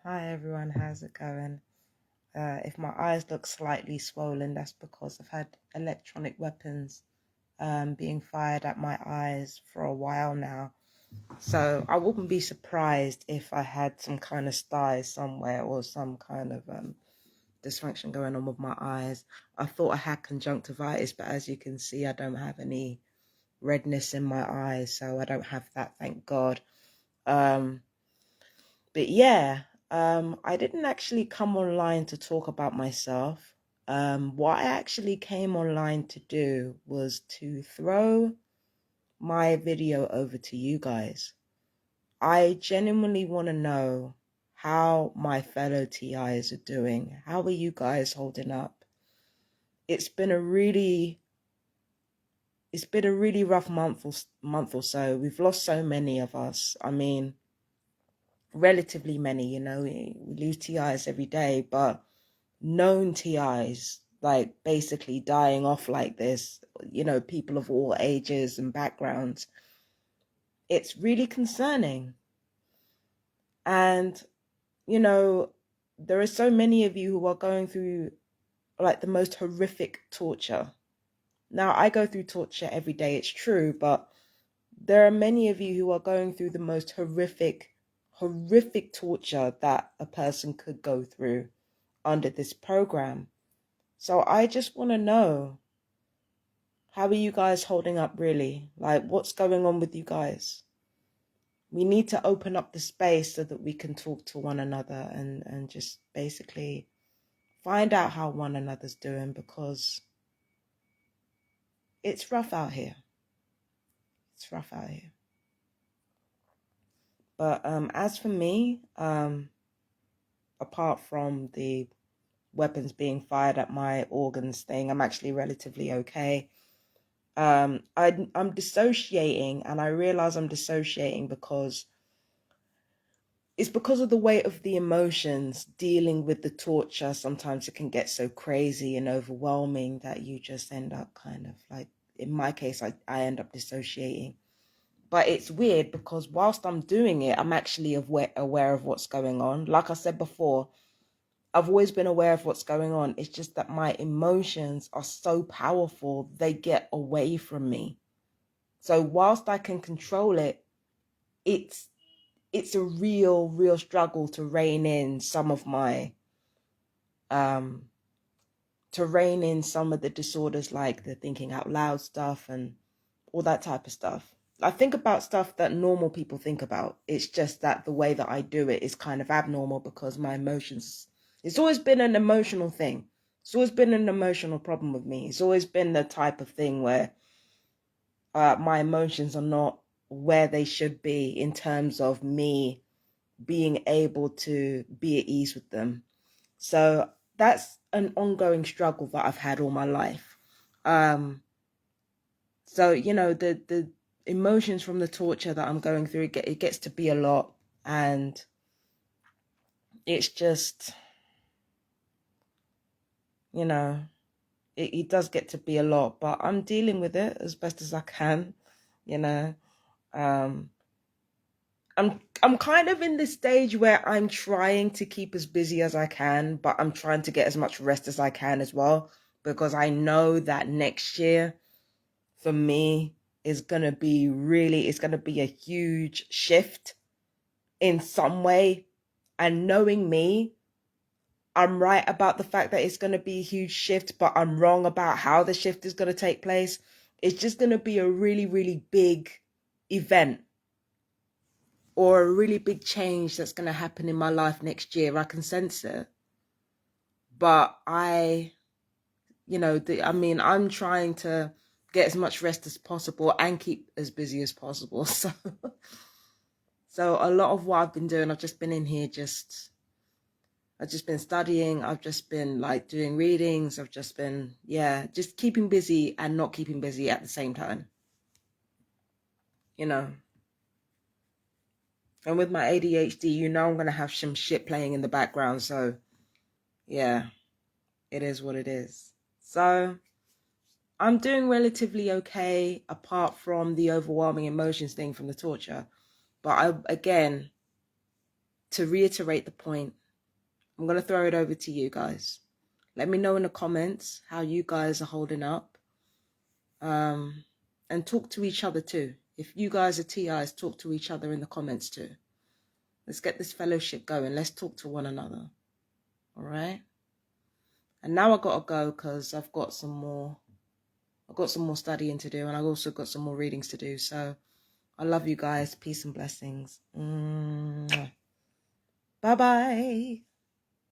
Hi everyone, how's it going? If my eyes look slightly swollen, that's because I've had electronic weapons being fired at my eyes for a while now. So I wouldn't be surprised if I had some kind of styes somewhere or some kind of dysfunction going on with my eyes. I thought I had conjunctivitis, but as you can see, I don't have any redness in my eyes, so I don't have that, thank God. But yeah, I didn't actually come online to talk about myself. What I actually came online to do was to throw my video over to you guys. I genuinely want to know how my fellow TIs are doing. How are you guys holding up? It's been a really rough month or so. We've lost so many of us. I mean, relatively many, we lose TIs every day, but known TIs, like basically dying off like this, people of all ages and backgrounds, it's really concerning. And, there are so many of you who are going through like the most horrific torture. Now, I go through torture every day, it's true, but there are many of you who are going through the most horrific torture that a person could go through under this program. So I just want to know, how are you guys holding up really? Like, what's going on with you guys? We need to open up the space so that we can talk to one another and just basically find out how one another's doing, because it's rough out here. It's rough out here. But as for me, apart from the weapons being fired at my organs thing, I'm actually relatively okay. I'm dissociating, and I realize I'm dissociating because it's because of the weight of the emotions dealing with the torture. Sometimes it can get so crazy and overwhelming that you just end up kind of like, in my case, I end up dissociating. But it's weird because whilst I'm doing it, I'm actually aware of what's going on. Like I said before, I've always been aware of what's going on. It's just that my emotions are so powerful, they get away from me. So whilst I can control it, it's a real struggle to rein in some of my the disorders, like the thinking out loud stuff and all that type of stuff. I think about stuff that normal people think about. It's just that the way that I do it is kind of abnormal because my emotions, it's always been an emotional thing. It's always been an emotional problem with me. It's always been the type of thing where my emotions are not where they should be in terms of me being able to be at ease with them. So that's an ongoing struggle that I've had all my life. So, the emotions from the torture that I'm going through, it gets to be a lot. And it's just, it does get to be a lot, but I'm dealing with it as best as I can, you know. Um, I'm kind of in this stage where I'm trying to keep as busy as I can, but I'm trying to get as much rest as I can as well, because I know that next year for me is going to be it's going to be a huge shift in some way. And knowing me, I'm right about the fact that it's going to be a huge shift, but I'm wrong about how the shift is going to take place. It's just going to be a really big event, or a really big change that's going to happen in my life next year. I can sense it. But I'm trying to get as much rest as possible and keep as busy as possible. So a lot of what I've been doing, I've just been in here, I've just been studying. I've just been like doing readings. I've just been, just keeping busy and not keeping busy at the same time, And with my ADHD, I'm going to have some shit playing in the background. So yeah, it is what it is. So I'm doing relatively okay, apart from the overwhelming emotions thing from the torture. But again, to reiterate the point, I'm going to throw it over to you guys. Let me know in the comments how you guys are holding up. And talk to each other too. If you guys are TIs, talk to each other in the comments too. Let's get this fellowship going. Let's talk to one another. All right? And now I got to go because I've got some more studying to do, and I've also got some more readings to do. So I love you guys. Peace and blessings. Bye-bye.